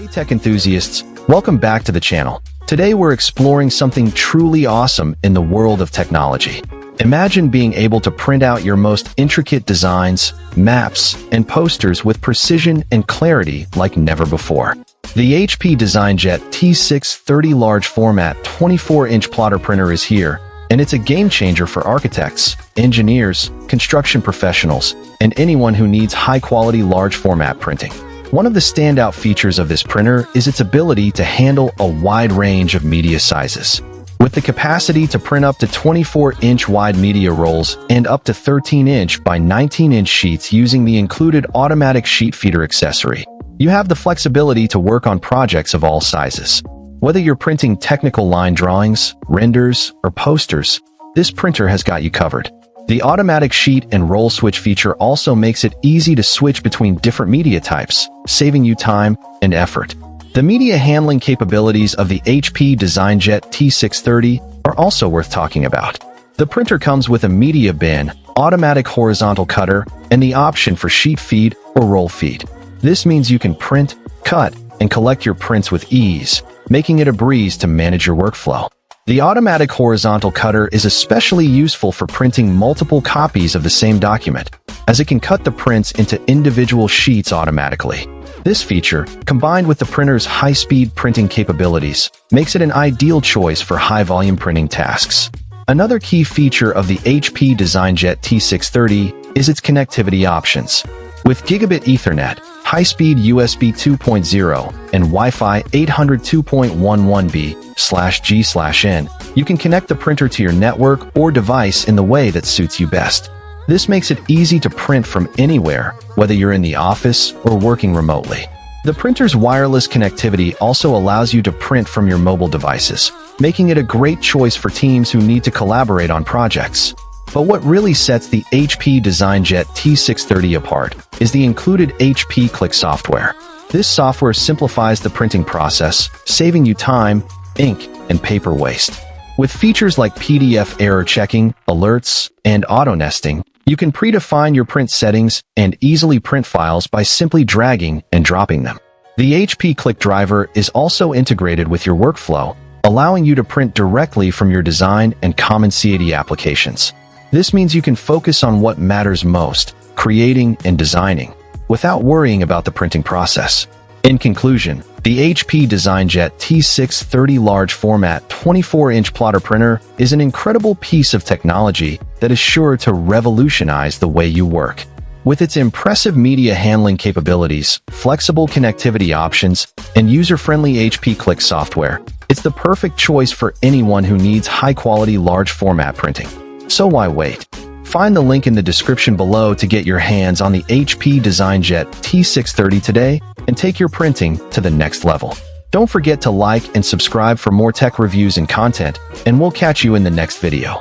Hey tech enthusiasts, welcome back to the channel. Today we're exploring something truly awesome in the world of technology. Imagine being able to print out your most intricate designs, maps, and posters with precision and clarity like never before. The HP DesignJet T630 large format 24-inch plotter printer is here, and it's a game changer for architects, engineers, construction professionals, and anyone who needs high-quality large format printing. One of the standout features of this printer is its ability to handle a wide range of media sizes. With the capacity to print up to 24-inch wide media rolls and up to 13-inch by 19-inch sheets using the included automatic sheet feeder accessory, you have the flexibility to work on projects of all sizes. Whether you're printing technical line drawings, renders, or posters, this printer has got you covered. The automatic sheet and roll switch feature also makes it easy to switch between different media types, saving you time and effort. The media handling capabilities of the HP DesignJet T630 are also worth talking about. The printer comes with a media bin, automatic horizontal cutter, and the option for sheet feed or roll feed. This means you can print, cut, and collect your prints with ease, making it a breeze to manage your workflow. The automatic horizontal cutter is especially useful for printing multiple copies of the same document, as it can cut the prints into individual sheets automatically. This feature, combined with the printer's high-speed printing capabilities, makes it an ideal choice for high-volume printing tasks. Another key feature of the HP DesignJet T630 is its connectivity options. With Gigabit Ethernet, high-speed USB 2.0, and Wi-Fi 802.11b/G/N, you can connect the printer to your network or device in the way that suits you best. This makes it easy to print from anywhere, whether you're in the office or working remotely. The printer's wireless connectivity also allows you to print from your mobile devices, making it a great choice for teams who need to collaborate on projects. But what really sets the HP DesignJet T630 apart is the included HP Click software. This software simplifies the printing process, saving you time, ink, and paper waste. With features like PDF error checking, alerts, and auto-nesting, you can predefine your print settings and easily print files by simply dragging and dropping them. The HP Click driver is also integrated with your workflow, allowing you to print directly from your design and common CAD applications. This means you can focus on what matters most, creating and designing, without worrying about the printing process. In conclusion, the HP DesignJet T630 large format 24-inch plotter printer is an incredible piece of technology that is sure to revolutionize the way you work. With its impressive media handling capabilities, flexible connectivity options, and user-friendly HP Click software, it's the perfect choice for anyone who needs high-quality large format printing. So why wait? Find the link in the description below to get your hands on the HP DesignJet T630 today and take your printing to the next level. Don't forget to like and subscribe for more tech reviews and content, and we'll catch you in the next video.